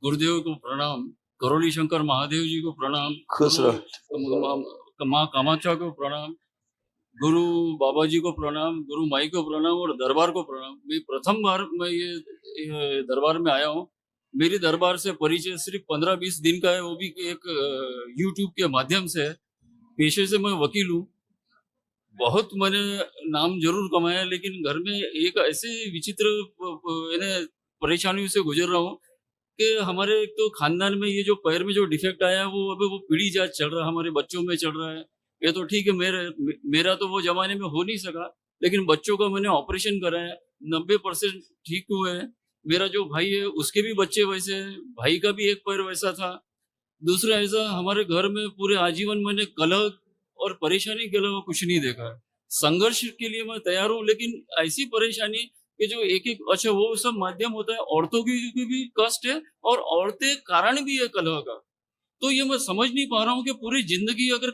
गुरुदेव को प्रणाम, करोली शंकर महादेव जी को प्रणाम, खुश रहो। माँ कामाक्षा को प्रणाम, गुरु बाबा जी को प्रणाम, गुरु माई को प्रणाम और दरबार को प्रणाम। मैं प्रथम बार मैं ये दरबार में आया हूँ। मेरी दरबार से परिचय सिर्फ 15-20 दिन का है, वो भी एक यूट्यूब के माध्यम से। पेशे से मैं वकील हूँ। बहुत मैंने नाम जरूर कमाया, लेकिन घर में एक ऐसे विचित्र परेशानियों से गुजर रहा हूँ कि हमारे एक तो खानदान में ये जो पैर में जो डिफेक्ट आया है, वो अभी वो पीढ़ी जात चल रहा है, हमारे बच्चों में चल रहा है। ये तो ठीक है, मेरा तो वो जमाने में हो नहीं सका, लेकिन बच्चों का मैंने ऑपरेशन कराया, 90% ठीक हुए हैं। मेरा जो भाई है उसके भी बच्चे वैसे हैं, भाई का भी एक पैर वैसा था। दूसरा ऐसा, हमारे घर में पूरे आजीवन मैंने कलह और परेशानी के अलावा कुछ नहीं देखा। संघर्ष के लिए मैं तैयार हूँ, लेकिन ऐसी परेशानी कि जो एक अच्छा वो सब माध्यम होता है, औरतों की भी कष्ट है और औरतें कारण भी है कलह का। तो ये मैं समझ नहीं पा रहा हूँ कि पूरी जिंदगी अगर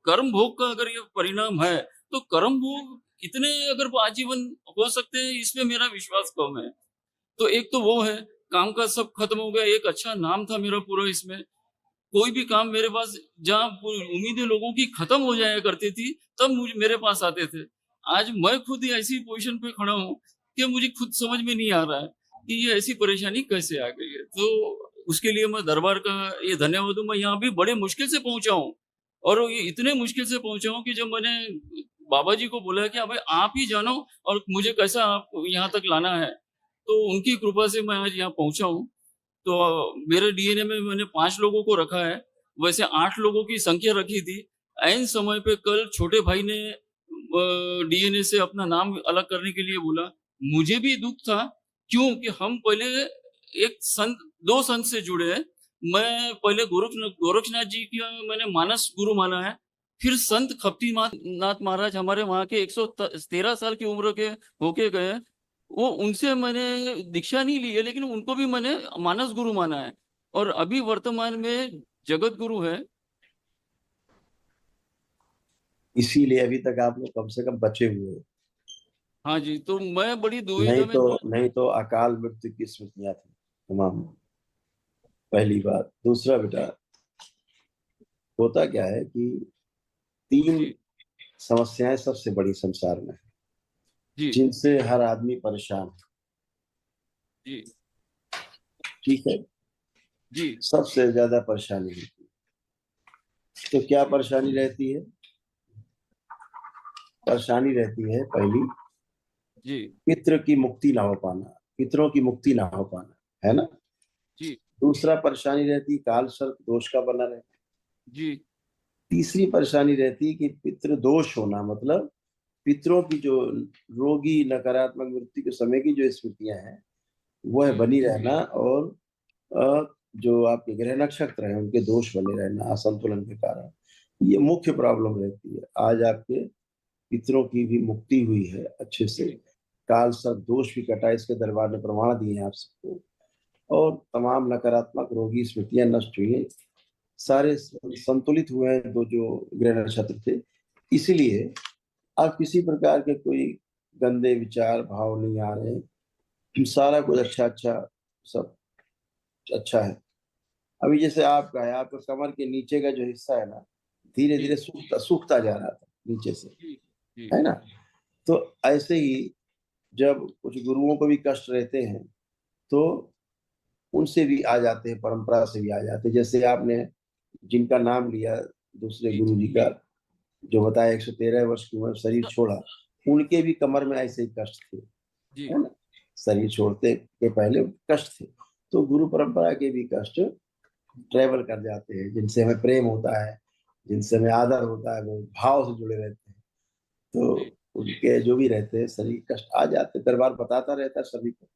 कर्म भोग का अगर ये परिणाम है, तो कर्म भोग कितने अगर वो आजीवन हो सकते हैं, इसमें मेरा विश्वास कम है। तो एक तो वो है, काम का सब खत्म हो गया। एक अच्छा नाम था मेरा पूरा इसमें, कोई भी काम मेरे पास जहाँ उम्मीदें लोगों की खत्म हो जाया करती थी, तब मुझे मेरे पास आते थे। आज मैं खुद ऐसी पोजीशन पे खड़ा हूँ कि मुझे खुद समझ में नहीं आ रहा है कि ये ऐसी परेशानी कैसे आ गई है। तो उसके लिए मैं दरबार का ये धन्यवाद हूँ। मैं यहाँ भी बड़े मुश्किल से पहुंचा हूँ, और ये इतने मुश्किल से पहुंचा हूँ कि जब मैंने बाबा जी को बोला कि भाई आप ही जानो और मुझे कैसा आप यहाँ तक लाना है, तो उनकी कृपा से मैं आज यहाँ पहुंचा हूँ। तो मेरे डीएनए में मैंने 5 लोगों को रखा है, वैसे 8 लोगों की संख्या रखी थी। ऐन समय पे कल छोटे भाई ने डीएनए से अपना नाम अलग करने के लिए बोला। मुझे भी दुख था, क्यों कि हम पहले एक संत, 2 संत से जुड़े हैं। मैं पहले गोरखनाथ जी की मैंने मानस गुरु माना है, फिर संत खप्तीनाथ महाराज हमारे वहाँ के 113 साल की उम्र के होके गए। वो उनसे मैंने दीक्षा नहीं ली है, लेकिन उनको भी मैंने मानस गुरु माना है, और अभी वर्तमान में जगत गुरु है। इसीलिए अभी तक आप लोग कम से कम बचे हुए हैं। हाँ जी, तो मैं बड़ी दुविधा में नहीं तो अकाल मृत्यु की स्मृतियां थी तमाम। पहली बात। दूसरा बेटा, होता क्या है कि 3 जी समस्याएं सबसे बड़ी संसार में है, जी जिनसे हर आदमी परेशान है। जी ठीक है। जी सबसे ज्यादा परेशानी होती है। तो क्या परेशानी रहती है? परेशानी रहती है पहली, जी पितृ की मुक्ति ना हो पाना, पितरों की मुक्ति ना हो पाना, है ना। जी दूसरा परेशानी रहती काल सर्प दोष का बना रहना। जी तीसरी परेशानी रहती है कि पितृ दोष होना, मतलब पितरों की जो रोगी नकारात्मक मृत्यु के समय की जो स्मृतियां हैं वह बनी रहना, और जो आपके ग्रह नक्षत्र हैं उनके दोष बने रहना असंतुलन के कारण। ये मुख्य प्रॉब्लम रहती है। आज आपके पितरों की भी मुक्ति हुई है अच्छे से, काल सर्प दोष भी कटा, इसके दरबार ने प्रमाण दिए हैं आप सबको, और तमाम नकारात्मक रोगी स्मृतियां नष्ट हुई हैं, सारे संतुलित हुए हैं दो जो ग्रह नक्षत्र थे। इसीलिए अब किसी प्रकार के कोई गंदे विचार भाव नहीं आ रहे हैं, सारा कुछ अच्छा अच्छा, सब अच्छा है। अभी जैसे आपका है, आपका कमर के नीचे का जो हिस्सा है ना, धीरे धीरे सूखता जा रहा था नीचे से, है ना। तो ऐसे ही जब कुछ गुरुओं को भी कष्ट रहते हैं तो उनसे भी आ जाते हैं, परंपरा से भी आ जाते हैं। जैसे आपने जिनका नाम लिया दूसरे गुरु जी का, जो बताया 113 वर्ष की उम्र शरीर छोड़ा, उनके भी कमर में ऐसे ही कष्ट थे, है ना। शरीर छोड़ते के पहले कष्ट थे। तो गुरु परंपरा के भी कष्ट ट्रेवल कर जाते हैं, जिनसे हमें प्रेम होता है, जिनसे हमें आदर होता है, वो भाव से जुड़े रहते हैं। तो उनके जो भी रहते हैं शरीर कष्ट आ जाते हैं। दरबार बताता रहता है सभी को,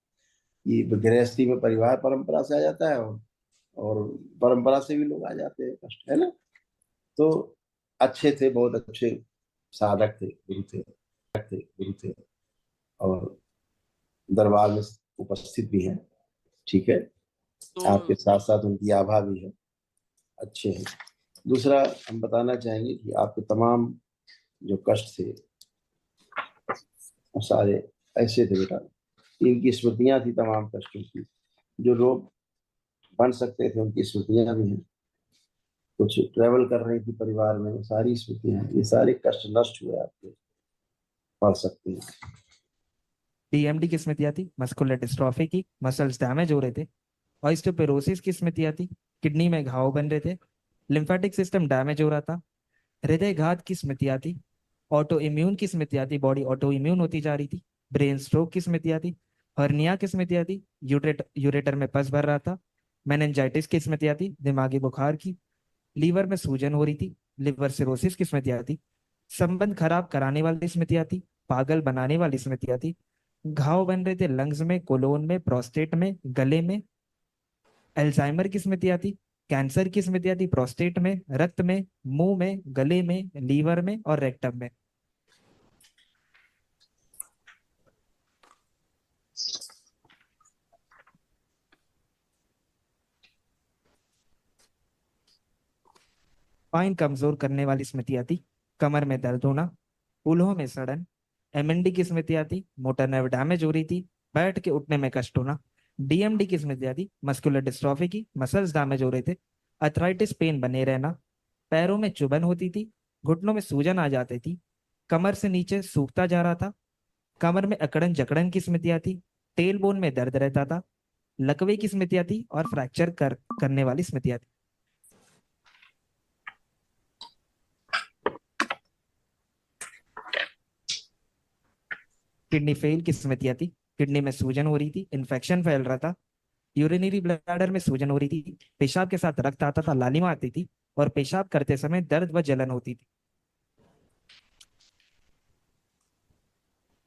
ये गृहस्थी में परिवार परंपरा से आ जाता है, और परंपरा से भी लोग आ जाते हैं कष्ट, है ना। तो अच्छे थे, बहुत अच्छे साधक थे, गुरु थे, और दरबार में उपस्थित भी हैं। ठीक है। आपके साथ साथ उनकी आभा भी है, अच्छे हैं। दूसरा हम बताना चाहेंगे कि आपके तमाम जो कष्ट थे वो सारे ऐसे थे बेटा, इनकी स्मृतियां थी तमाम कष्टों की, जो लोग बन सकते थे, उनकी स्मृतियां भी हैं। कुछ ट्रेवल कर रही थी परिवार में, सारी स्मृतियां हैं। ये सारे कष्ट नष्ट हुए आपके, पढ़ सकते हैं। डीएमडी की स्मृतियां थी, मस्कुलर डिस्ट्रॉफी की, मसल्स डैमेज हो रहे थे। ऑस्टियोपोरोसिस की स्मृतियां थी, किडनी में घाव बन रहे थे। लिम्फेटिक सिस्टम डैमेज हो रहा था। हृदय घात की स्मृतियां थी। ऑटो इम्यून की स्मृतियां थी, बॉडी ऑटो इम्यून होती जा रही थी। ब्रेन स्ट्रोक की स्मृतियां थी। हर्निया की स्मृतियां थी, यूरेटर में पस भर रहा था। मेनिंजाइटिस की स्मृतियां थी, दिमागी बुखार की। लीवर में सूजन हो रही थी। लिवर सिरोसिस की स्मृतियां थी। संबंध खराब कराने वाली स्मृतियां थी। पागल बनाने वाली स्मृतियां थी। घाव बन रहे थे लंग्स में, कोलोन में, प्रोस्टेट में, गले में। अल्जाइमर की स्मृतियां थी। कैंसर की स्मृतियां थी, प्रोस्टेट में, रक्त में, मुंह में, गले में, लीवर में और रेक्टम में। स्पाइन कमजोर करने वाली स्मृतियां थी। कमर में दर्द होना, उल्हों में सड़न। एमएनडी की स्मृतियां थी, मोटर नर्व डैमेज हो रही थी, बैठ के उठने में कष्ट होना। डीएमडी की स्मृतियां थी, मस्कुलर डिस्ट्रॉफी की, मसल्स डैमेज हो रहे थे। अर्थराइटिस पेन बने रहना। पैरों में चुभन होती थी। घुटनों में सूजन आ जाती थी। कमर से नीचे सूखता जा रहा था। कमर में अकड़न जकड़न की स्मृतियां थी। टेल बोन में दर्द रहता था। लकवे की स्मृतियां थी और फ्रैक्चर करने वाली स्मृतियां थी। किडनी फेल की स्मृतियां थी। किडनी में सूजन हो रही थी, इन्फेक्शन फैल रहा था। यूरिनरी ब्लैडर में सूजन हो रही थी। पेशाब के साथ रक्त आता था, लालिमा आती थी। और पेशाब करते समय दर्द व जलन होती थी।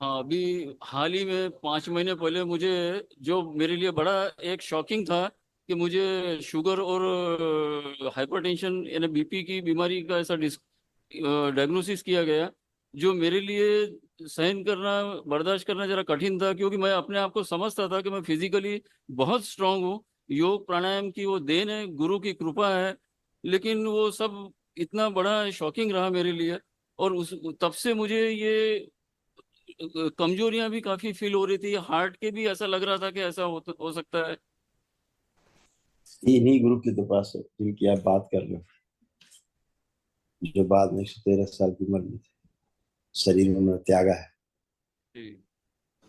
हाँ, अभी हाल ही में 5 महीने पहले मुझे, जो मेरे लिए बड़ा एक शॉकिंग था, कि मुझे शुगर और हाइपरटेंशन यानी बीपी की बीमारी का ऐसा डायग्नोसिस किया गया, जो मेरे लिए सहन करना, बर्दाश्त करना जरा कठिन था, क्योंकि मैं अपने आप को समझता था कि मैं फिजिकली बहुत स्ट्रांग हूँ। योग प्राणायाम की वो देन है, गुरु की कृपा है। लेकिन वो सब इतना बड़ा शॉकिंग रहा मेरे लिए। और उस तब से मुझे ये कमजोरियां भी काफी फील हो रही थी, हार्ट के भी ऐसा लग रहा था कि ऐसा हो सकता है। इन्हीं गुरु की कृपा से जिनकी आप बात कर रहे हो, जो बाद में 113 साल की उम्र में थे, शरीर में उन्होंने त्यागा है, जी।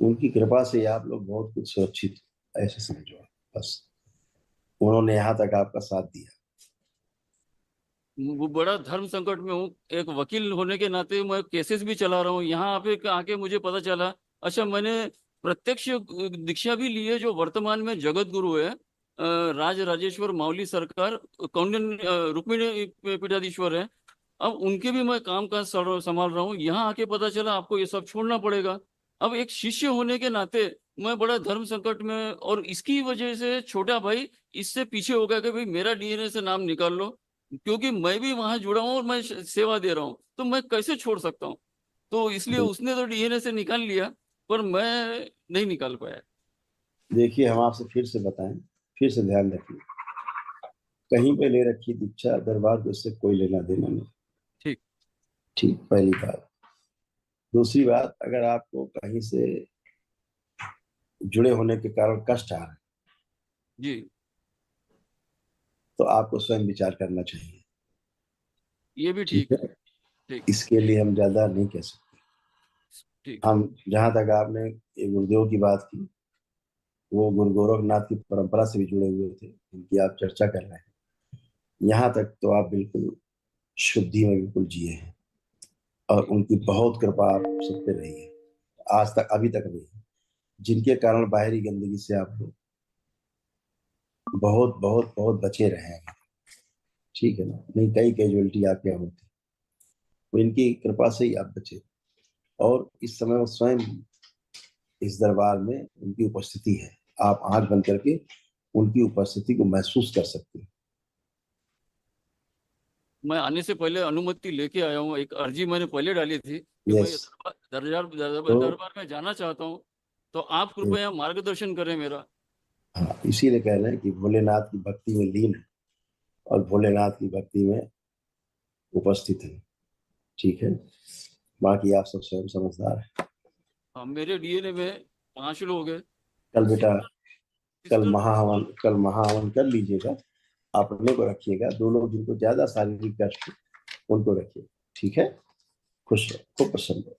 उनकी कृपा से आप लोग बहुत कुछ सुरक्षित हो, ऐसे समझो आप। बस उन्होंने यहाँ तक आपका साथ दिया। वो बड़ा धर्म संकट में हूँ, एक वकील होने के नाते मैं केसेस भी चला रहा हूँ। यहाँ पे आके मुझे पता चला, अच्छा, मैंने प्रत्यक्ष दीक्षा भी ली है, जो वर्तमान में जगत गुरु है, राज राजेश्वर माउली सरकार, कौंडिन्य रुक्मिणी पीठाधीश्वर है। अब उनके भी मैं काम काज संभाल रहा हूँ। यहाँ आके पता चला आपको ये सब छोड़ना पड़ेगा। अब एक शिष्य होने के नाते मैं बड़ा धर्म संकट में, और इसकी वजह से छोटा भाई इससे पीछे हो गया कि भाई मेरा डीएनए से नाम निकाल लो, क्योंकि मैं भी वहां जुड़ा हूँ और मैं सेवा दे रहा हूँ, तो मैं कैसे छोड़ सकता हूँ। तो इसलिए उसने तो डीएनए से निकाल लिया, पर मैं नहीं निकाल पाया। देखिए, हम आपसे फिर से बताएं, फिर से ध्यान रखिए, कहीं पे ले रखी दीक्षा, दरबार को इससे कोई लेना देना नहीं। ठीक। ठीक, पहली बात। दूसरी बात, अगर आपको कहीं से जुड़े होने के कारण कष्ट आ रहा है, जी। तो आपको स्वयं विचार करना चाहिए। ये भी ठीक ठीक है। है, ठीक। इसके लिए हम ज्यादा नहीं कह सकते। ठीक। हम, जहां तक आपने ये गुरुदेव की बात की, वो गुरु गोरखनाथ की परंपरा से भी जुड़े हुए थे, इनकी आप चर्चा कर रहे हैं। यहाँ तक तो आप बिल्कुल शुद्धि में बिल्कुल जिए हैं, और उनकी बहुत कृपा आप सब पे रही है, आज तक, अभी तक रही है, जिनके कारण बाहरी गंदगी से आप लोग बहुत बहुत बहुत बचे रहे हैं। ठीक है ना, नहीं कई कैजुअलिटी आपके यहाँ होती, वो इनकी कृपा से ही आप बचे। और इस समय वो स्वयं इस दरबार में उनकी उपस्थिति है, आप आंख बंद करके उनकी उपस्थिति को महसूस कर सकते हैं। मैं आने से पहले अनुमति लेके आया हूँ, एक अर्जी मैंने पहले डाली थी कि मैं यस। तो दरबार में जाना चाहता हूँ, तो आप कृपया मार्गदर्शन करें मेरा। हाँ, इसीलिए कह रहे हैं कि भोलेनाथ की भक्ति में लीन है, और भोलेनाथ की भक्ति में उपस्थित है। ठीक है, बाकी आप सब स्वयं समझदार है। हाँ, मेरे डीएनए में 5 लोग हैं। कल बेटा, कल महाहवन कर लीजिएगा, अपने को रखिएगा, दो लोग जिनको ज्यादा शारीरिक कष्ट उनको रखिए, ठीक है। खुश रहो, खूब प्रसन्न रहो।